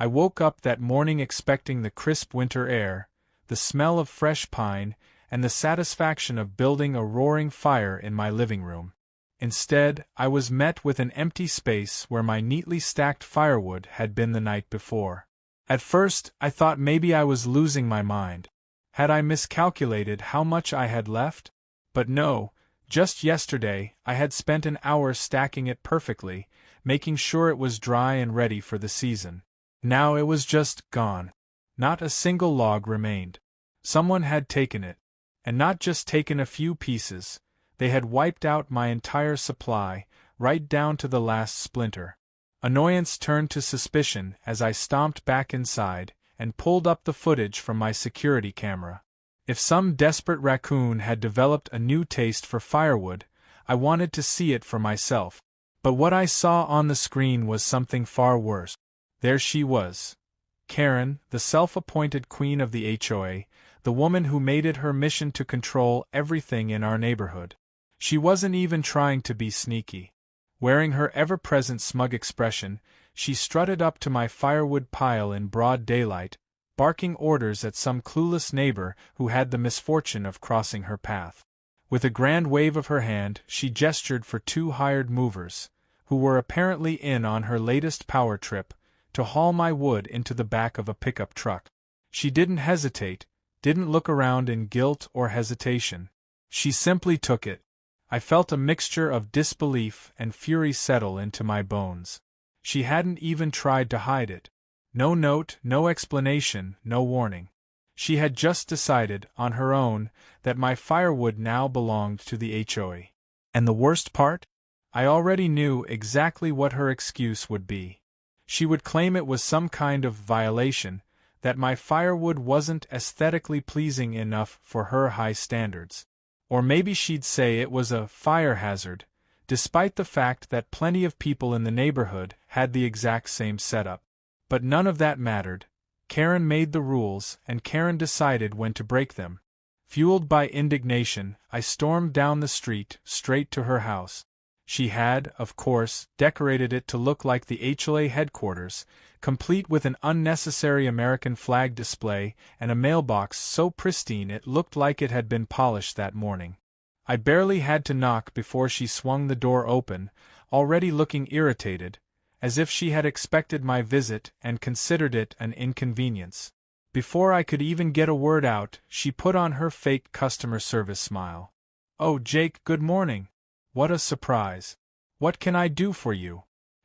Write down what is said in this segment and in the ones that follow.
I woke up that morning expecting the crisp winter air, the smell of fresh pine, and the satisfaction of building a roaring fire in my living room. Instead, I was met with an empty space where my neatly stacked firewood had been the night before. At first, I thought maybe I was losing my mind. Had I miscalculated how much I had left? But no, just yesterday I had spent an hour stacking it perfectly, making sure it was dry and ready for the season. Now it was just gone. Not a single log remained. Someone had taken it. And not just taken a few pieces, they had wiped out my entire supply, right down to the last splinter. Annoyance turned to suspicion as I stomped back inside and pulled up the footage from my security camera. If some desperate raccoon had developed a new taste for firewood, I wanted to see it for myself. But what I saw on the screen was something far worse. There she was. Karen, the self-appointed queen of the HOA, the woman who made it her mission to control everything in our neighborhood. She wasn't even trying to be sneaky. Wearing her ever-present smug expression, she strutted up to my firewood pile in broad daylight, barking orders at some clueless neighbor who had the misfortune of crossing her path. With a grand wave of her hand, she gestured for two hired movers, who were apparently in on her latest power trip, to haul my wood into the back of a pickup truck. She didn't hesitate, didn't look around in guilt or hesitation. She simply took it. I felt a mixture of disbelief and fury settle into my bones. She hadn't even tried to hide it. No note, no explanation, no warning. She had just decided, on her own, that my firewood now belonged to the HOA. And the worst part? I already knew exactly what her excuse would be. She would claim it was some kind of violation, that my firewood wasn't aesthetically pleasing enough for her high standards. Or maybe she'd say it was a fire hazard, despite the fact that plenty of people in the neighborhood had the exact same setup. But none of that mattered. Karen made the rules, and Karen decided when to break them. Fueled by indignation, I stormed down the street, straight to her house. She had, of course, decorated it to look like the HOA headquarters, complete with an unnecessary American flag display and a mailbox so pristine it looked like it had been polished that morning. I barely had to knock before she swung the door open, already looking irritated, as if she had expected my visit and considered it an inconvenience. Before I could even get a word out, she put on her fake customer service smile. "Oh, Jake, good morning. What a surprise. What can I do for you?"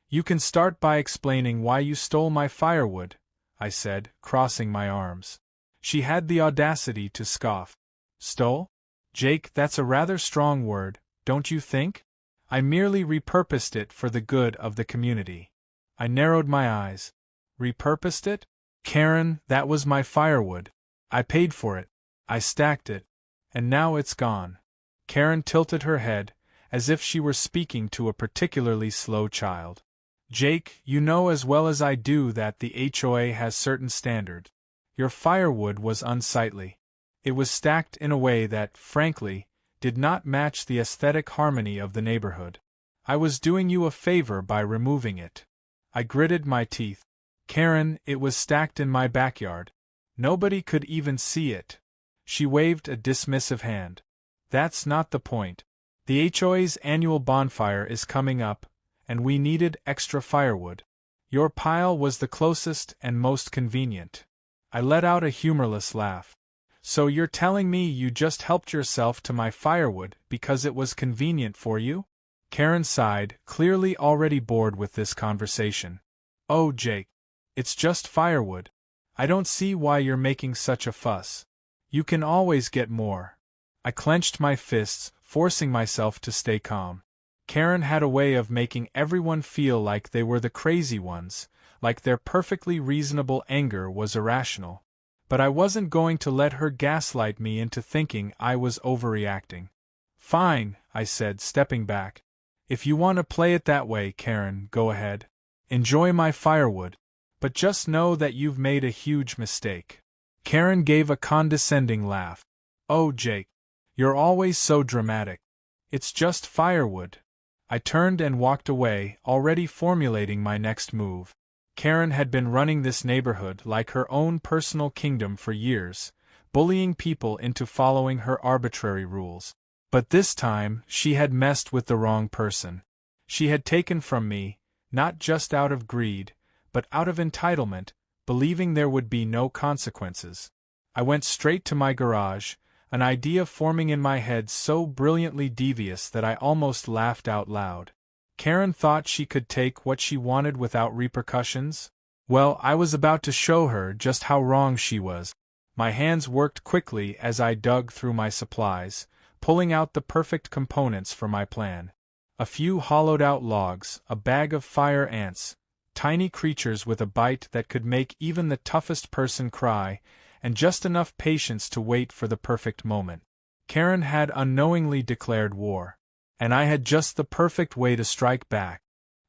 "You can start by explaining why you stole my firewood," I said, crossing my arms. She had the audacity to scoff. "Stole? Jake, that's a rather strong word, don't you think? I merely repurposed it for the good of the community." I narrowed my eyes. "Repurposed it? Karen, that was my firewood. I paid for it. I stacked it. And now it's gone." Karen tilted her head, as if she were speaking to a particularly slow child. "Jake, you know as well as I do that the HOA has certain standards. Your firewood was unsightly. It was stacked in a way that, frankly, did not match the aesthetic harmony of the neighborhood. I was doing you a favor by removing it." I gritted my teeth. "Karen, it was stacked in my backyard. Nobody could even see it." She waved a dismissive hand. "That's not the point. The HOA's annual bonfire is coming up, and we needed extra firewood. Your pile was the closest and most convenient." I let out a humorless laugh. "So you're telling me you just helped yourself to my firewood because it was convenient for you?" Karen sighed, clearly already bored with this conversation. "Oh, Jake. It's just firewood. I don't see why you're making such a fuss. You can always get more." I clenched my fists, forcing myself to stay calm. Karen had a way of making everyone feel like they were the crazy ones, like their perfectly reasonable anger was irrational. But I wasn't going to let her gaslight me into thinking I was overreacting. "Fine," I said, stepping back. "If you want to play it that way, Karen, go ahead. Enjoy my firewood. But just know that you've made a huge mistake." Karen gave a condescending laugh. "Oh, Jake. You're always so dramatic. It's just firewood." I turned and walked away, already formulating my next move. Karen had been running this neighborhood like her own personal kingdom for years, bullying people into following her arbitrary rules. But this time, she had messed with the wrong person. She had taken from me, not just out of greed, but out of entitlement, believing there would be no consequences. I went straight to my garage, an idea forming in my head so brilliantly devious that I almost laughed out loud. Karen thought she could take what she wanted without repercussions? Well, I was about to show her just how wrong she was. My hands worked quickly as I dug through my supplies, pulling out the perfect components for my plan. A few hollowed-out logs, a bag of fire ants, tiny creatures with a bite that could make even the toughest person cry, and just enough patience to wait for the perfect moment. Karen had unknowingly declared war, and I had just the perfect way to strike back.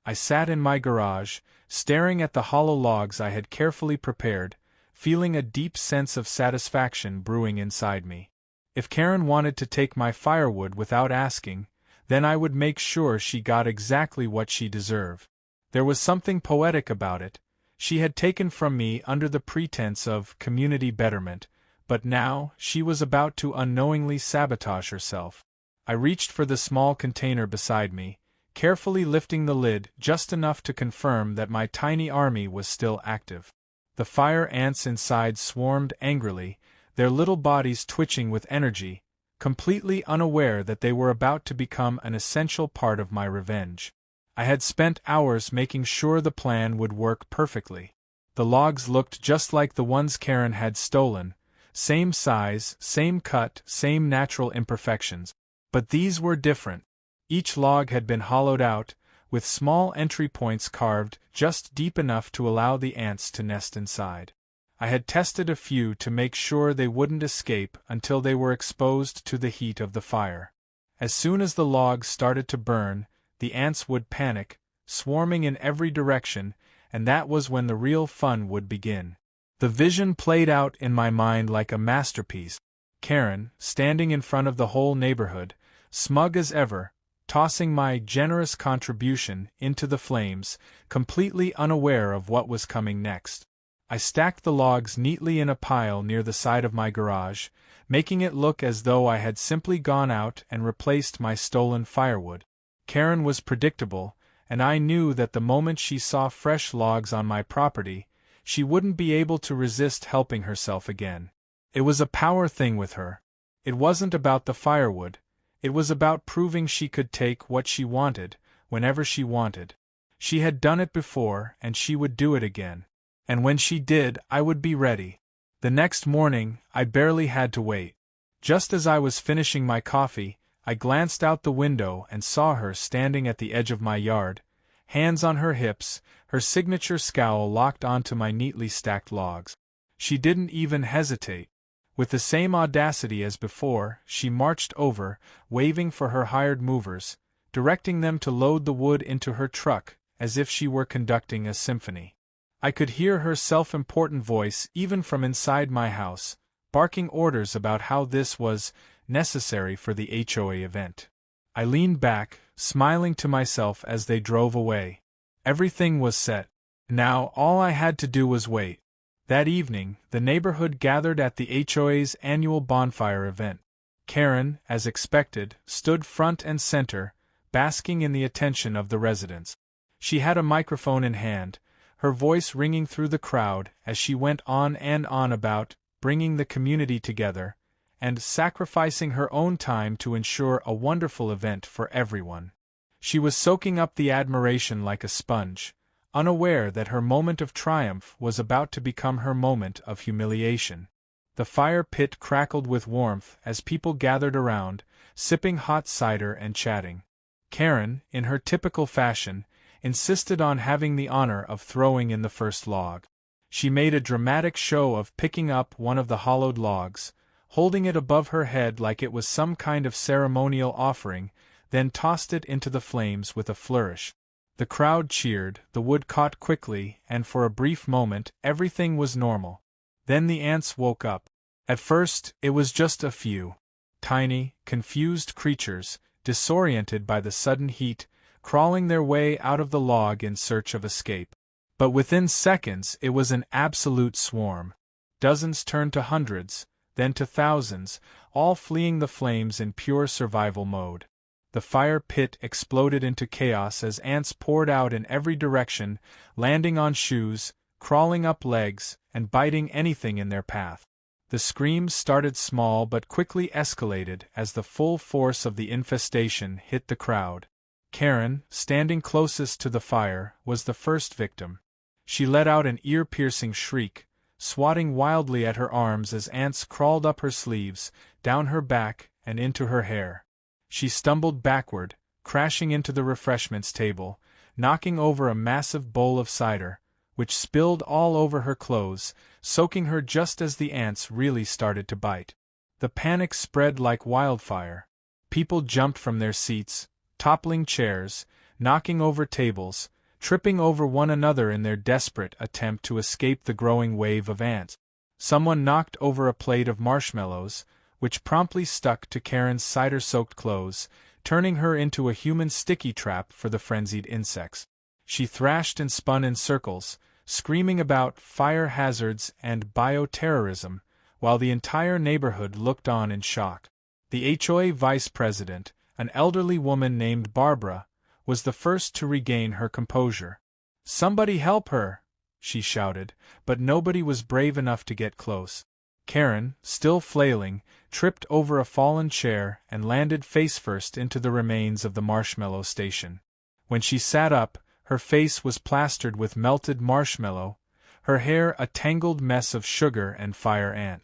I sat in my garage, staring at the hollow logs I had carefully prepared, feeling a deep sense of satisfaction brewing inside me. If Karen wanted to take my firewood without asking, then I would make sure she got exactly what she deserved. There was something poetic about it. She had taken from me under the pretense of community betterment, but now she was about to unknowingly sabotage herself. I reached for the small container beside me, carefully lifting the lid just enough to confirm that my tiny army was still active. The fire ants inside swarmed angrily, their little bodies twitching with energy, completely unaware that they were about to become an essential part of my revenge. I had spent hours making sure the plan would work perfectly. The logs looked just like the ones Karen had stolen, same size, same cut, same natural imperfections. But these were different. Each log had been hollowed out, with small entry points carved just deep enough to allow the ants to nest inside. I had tested a few to make sure they wouldn't escape until they were exposed to the heat of the fire. As soon as the logs started to burn, the ants would panic, swarming in every direction, and that was when the real fun would begin. The vision played out in my mind like a masterpiece. Karen, standing in front of the whole neighborhood, smug as ever, tossing my generous contribution into the flames, completely unaware of what was coming next. I stacked the logs neatly in a pile near the side of my garage, making it look as though I had simply gone out and replaced my stolen firewood. Karen was predictable, and I knew that the moment she saw fresh logs on my property, she wouldn't be able to resist helping herself again. It was a power thing with her. It wasn't about the firewood. It was about proving she could take what she wanted, whenever she wanted. She had done it before, and she would do it again. And when she did, I would be ready. The next morning, I barely had to wait. Just as I was finishing my coffee, I glanced out the window and saw her standing at the edge of my yard, hands on her hips, her signature scowl locked onto my neatly stacked logs. She didn't even hesitate. With the same audacity as before, she marched over, waving for her hired movers, directing them to load the wood into her truck, as if she were conducting a symphony. I could hear her self-important voice even from inside my house, barking orders about how this was necessary for the HOA event. I leaned back, smiling to myself as they drove away. Everything was set. Now all I had to do was wait. That evening, the neighborhood gathered at the HOA's annual bonfire event. Karen, as expected, stood front and center, basking in the attention of the residents. She had a microphone in hand, her voice ringing through the crowd as she went on and on about bringing the community together, and sacrificing her own time to ensure a wonderful event for everyone. She was soaking up the admiration like a sponge, unaware that her moment of triumph was about to become her moment of humiliation. The fire pit crackled with warmth as people gathered around, sipping hot cider and chatting. Karen, in her typical fashion, insisted on having the honor of throwing in the first log. She made a dramatic show of picking up one of the hollowed logs, holding it above her head like it was some kind of ceremonial offering, then tossed it into the flames with a flourish. The crowd cheered, the wood caught quickly, and for a brief moment, everything was normal. Then the ants woke up. At first, it was just a few. Tiny, confused creatures, disoriented by the sudden heat, crawling their way out of the log in search of escape. But within seconds it was an absolute swarm. Dozens turned to hundreds, then to thousands, all fleeing the flames in pure survival mode. The fire pit exploded into chaos as ants poured out in every direction, landing on shoes, crawling up legs, and biting anything in their path. The screams started small but quickly escalated as the full force of the infestation hit the crowd. Karen, standing closest to the fire, was the first victim. She let out an ear-piercing shriek, swatting wildly at her arms as ants crawled up her sleeves, down her back, and into her hair. She stumbled backward, crashing into the refreshments table, knocking over a massive bowl of cider, which spilled all over her clothes, soaking her just as the ants really started to bite. The panic spread like wildfire. People jumped from their seats, toppling chairs, knocking over tables, tripping over one another in their desperate attempt to escape the growing wave of ants. Someone knocked over a plate of marshmallows, which promptly stuck to Karen's cider-soaked clothes, turning her into a human sticky trap for the frenzied insects. She thrashed and spun in circles, screaming about fire hazards and bioterrorism, while the entire neighborhood looked on in shock. The HOA vice president, an elderly woman named Barbara, was the first to regain her composure. "Somebody help her!" she shouted, but nobody was brave enough to get close. Karen, still flailing, tripped over a fallen chair and landed face-first into the remains of the marshmallow station. When she sat up, her face was plastered with melted marshmallow, her hair a tangled mess of sugar and fire ant.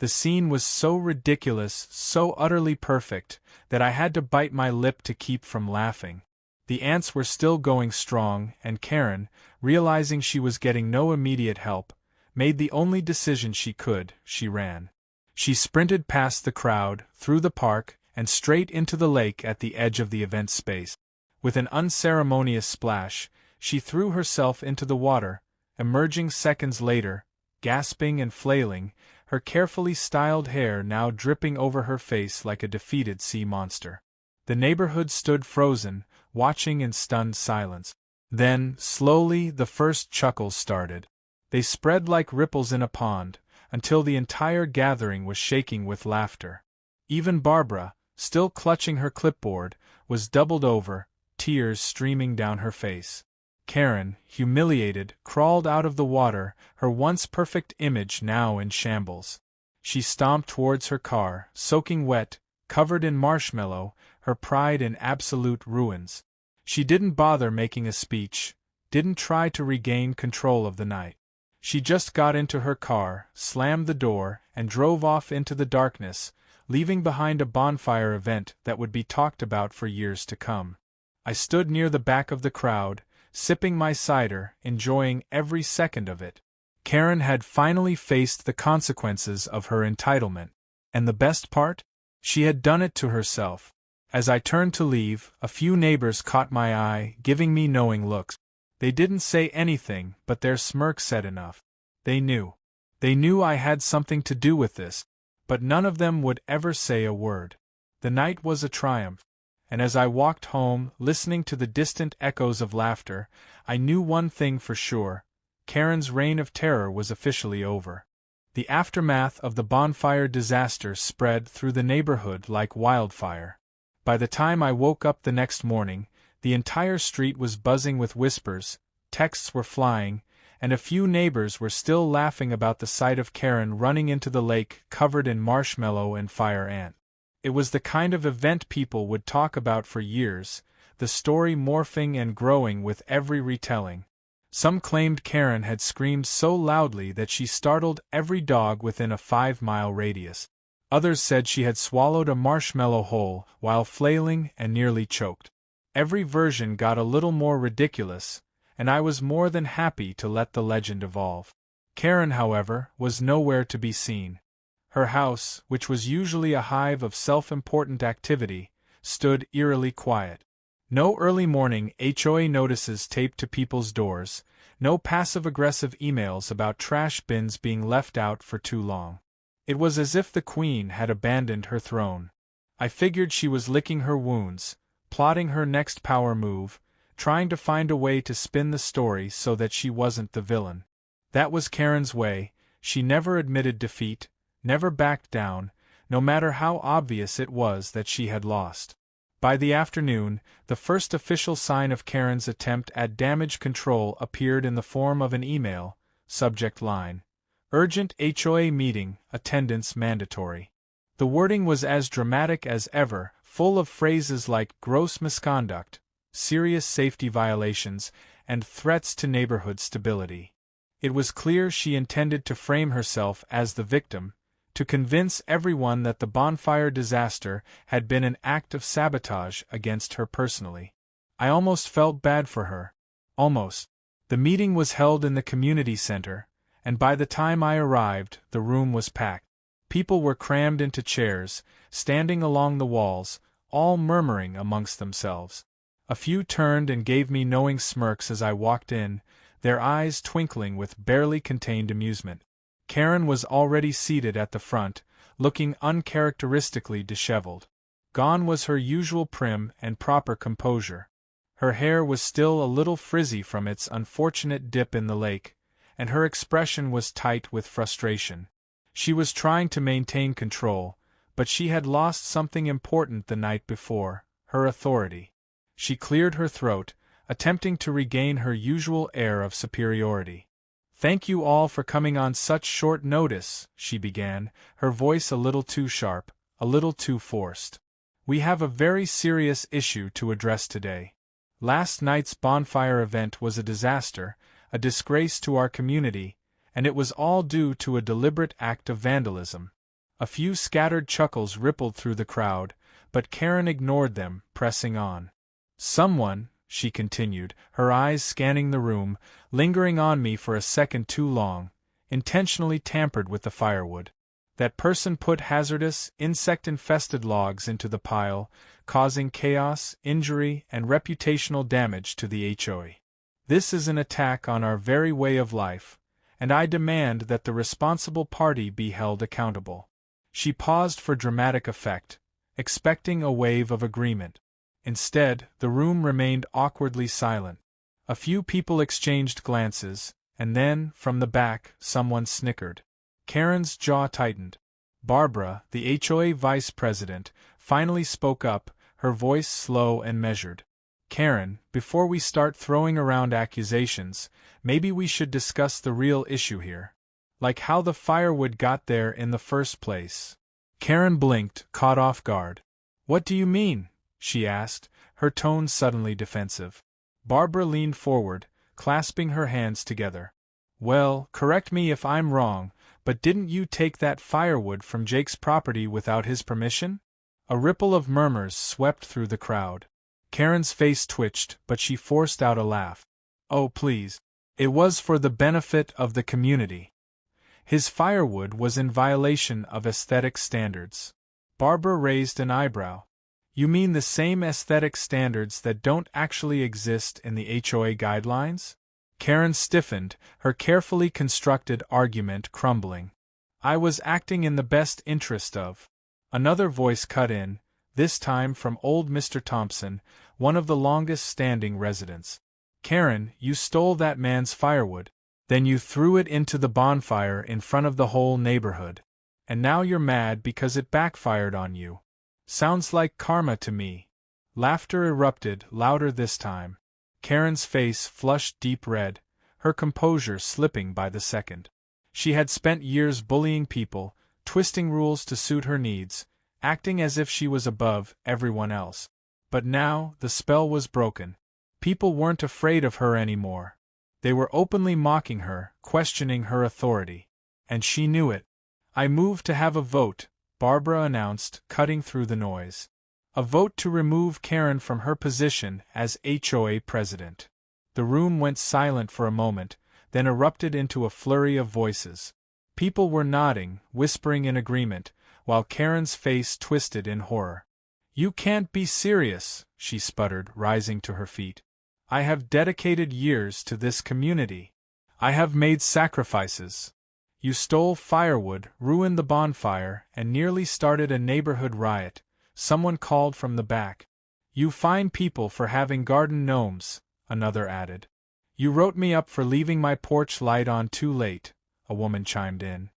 The scene was so ridiculous, so utterly perfect, that I had to bite my lip to keep from laughing. The ants were still going strong, and Karen, realizing she was getting no immediate help, made the only decision she could: she ran. She sprinted past the crowd, through the park, and straight into the lake at the edge of the event space. With an unceremonious splash, she threw herself into the water, emerging seconds later, gasping and flailing, her carefully styled hair now dripping over her face like a defeated sea monster. The neighborhood stood frozen, watching in stunned silence. Then, slowly, the first chuckles started. They spread like ripples in a pond, until the entire gathering was shaking with laughter. Even Barbara, still clutching her clipboard, was doubled over, tears streaming down her face. Karen, humiliated, crawled out of the water, her once perfect image now in shambles. She stomped towards her car, soaking wet, covered in marshmallow, her pride in absolute ruins. She didn't bother making a speech, didn't try to regain control of the night. She just got into her car, slammed the door, and drove off into the darkness, leaving behind a bonfire event that would be talked about for years to come. I stood near the back of the crowd, sipping my cider, enjoying every second of it. Karen had finally faced the consequences of her entitlement. And the best part? She had done it to herself. As I turned to leave, a few neighbors caught my eye, giving me knowing looks. They didn't say anything, but their smirk said enough. They knew. They knew I had something to do with this, but none of them would ever say a word. The night was a triumph, and as I walked home, listening to the distant echoes of laughter, I knew one thing for sure: Karen's reign of terror was officially over. The aftermath of the bonfire disaster spread through the neighborhood like wildfire. By the time I woke up the next morning, the entire street was buzzing with whispers, texts were flying, and a few neighbors were still laughing about the sight of Karen running into the lake covered in marshmallow and fire ant. It was the kind of event people would talk about for years, the story morphing and growing with every retelling. Some claimed Karen had screamed so loudly that she startled every dog within a 5-mile radius. Others said she had swallowed a marshmallow whole while flailing and nearly choked. Every version got a little more ridiculous, and I was more than happy to let the legend evolve. Karen, however, was nowhere to be seen. Her house, which was usually a hive of self-important activity, stood eerily quiet. No early morning HOA notices taped to people's doors, no passive-aggressive emails about trash bins being left out for too long. It was as if the Queen had abandoned her throne. I figured she was licking her wounds, plotting her next power move, trying to find a way to spin the story so that she wasn't the villain. That was Karen's way. She never admitted defeat, never backed down, no matter how obvious it was that she had lost. By the afternoon, the first official sign of Karen's attempt at damage control appeared in the form of an email, subject line: Urgent HOA meeting, attendance mandatory. The wording was as dramatic as ever, full of phrases like gross misconduct, serious safety violations, and threats to neighborhood stability. It was clear she intended to frame herself as the victim, to convince everyone that the bonfire disaster had been an act of sabotage against her personally. I almost felt bad for her. Almost. The meeting was held in the community center, and by the time I arrived, the room was packed. People were crammed into chairs, standing along the walls, all murmuring amongst themselves. A few turned and gave me knowing smirks as I walked in, their eyes twinkling with barely contained amusement. Karen was already seated at the front, looking uncharacteristically disheveled. Gone was her usual prim and proper composure. Her hair was still a little frizzy from its unfortunate dip in the lake, and her expression was tight with frustration. She was trying to maintain control, but she had lost something important the night before: her authority. She cleared her throat, attempting to regain her usual air of superiority. "Thank you all for coming on such short notice," she began, her voice a little too sharp, a little too forced. "We have a very serious issue to address today. Last night's bonfire event was a disaster, a disgrace to our community, and it was all due to a deliberate act of vandalism." A few scattered chuckles rippled through the crowd, but Karen ignored them, pressing on. "Someone," she continued, her eyes scanning the room, lingering on me for a second too long, "intentionally tampered with the firewood. That person put hazardous, insect-infested logs into the pile, causing chaos, injury, and reputational damage to the HOA. This is an attack on our very way of life, and I demand that the responsible party be held accountable." She paused for dramatic effect, expecting a wave of agreement. Instead, the room remained awkwardly silent. A few people exchanged glances, and then, from the back, someone snickered. Karen's jaw tightened. Barbara, the HOA vice president, finally spoke up, her voice slow and measured. "Karen, before we start throwing around accusations, maybe we should discuss the real issue here. Like how the firewood got there in the first place." Karen blinked, caught off guard. "What do you mean?" she asked, her tone suddenly defensive. Barbara leaned forward, clasping her hands together. "Well, correct me if I'm wrong, but didn't you take that firewood from Jake's property without his permission?" A ripple of murmurs swept through the crowd. Karen's face twitched, but she forced out a laugh. "Oh, please. It was for the benefit of the community. His firewood was in violation of aesthetic standards." Barbara raised an eyebrow. "You mean the same aesthetic standards that don't actually exist in the HOA guidelines?" Karen stiffened, her carefully constructed argument crumbling. "I was acting in the best interest of—" Another voice cut in, this time from old Mr. Thompson, one of the longest-standing residents. "Karen, you stole that man's firewood. Then you threw it into the bonfire in front of the whole neighborhood. And now you're mad because it backfired on you. Sounds like karma to me." Laughter erupted, louder this time. Karen's face flushed deep red, her composure slipping by the second. She had spent years bullying people, twisting rules to suit her needs, acting as if she was above everyone else. But now, the spell was broken. People weren't afraid of her anymore. They were openly mocking her, questioning her authority. And she knew it. "I move to have a vote," Barbara announced, cutting through the noise. "A vote to remove Karen from her position as HOA president." The room went silent for a moment, then erupted into a flurry of voices. People were nodding, whispering in agreement, while Karen's face twisted in horror. "You can't be serious," she sputtered, rising to her feet. "I have dedicated years to this community. I have made sacrifices. You stole firewood, ruined the bonfire, and nearly started a neighborhood riot," someone called from the back. "You fine people for having garden gnomes, another added. You wrote me up for leaving my porch light on too late, a woman chimed in.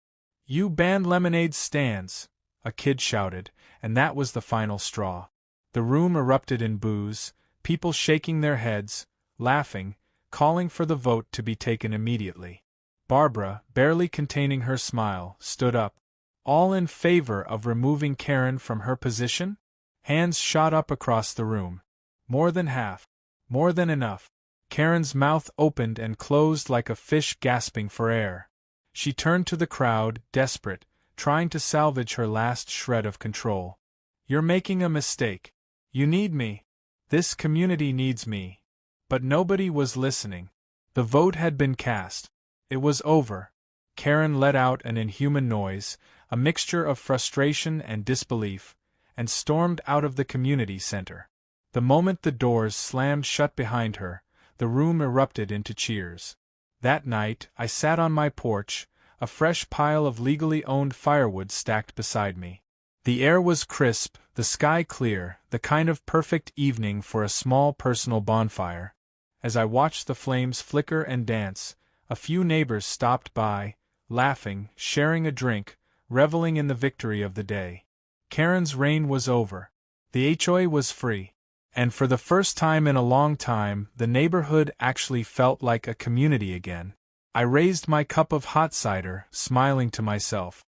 You banned lemonade stands, a kid shouted, and that was the final straw. The room erupted in boos, people shaking their heads, laughing, calling for the vote to be taken immediately. Barbara, barely containing her smile, stood up. All in favor of removing Karen from her position? Hands shot up across the room. More than half. More than enough. Karen's mouth opened and closed like a fish gasping for air. She turned to the crowd, desperate, trying to salvage her last shred of control. You're making a mistake. You need me. This community needs me. But nobody was listening. The vote had been cast. It was over. Karen let out an inhuman noise, a mixture of frustration and disbelief, and stormed out of the community center. The moment the doors slammed shut behind her, the room erupted into cheers. That night, I sat on my porch, a fresh pile of legally owned firewood stacked beside me. The air was crisp, the sky clear, the kind of perfect evening for a small personal bonfire. As I watched the flames flicker and dance, a few neighbors stopped by, laughing, sharing a drink, reveling in the victory of the day. Karen's reign was over. The HOA was free. And for the first time in a long time, the neighborhood actually felt like a community again. I raised my cup of hot cider, smiling to myself.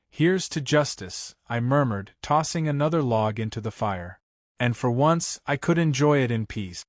Here's to justice, I murmured, tossing another log into the fire. And for once, I could enjoy it in peace.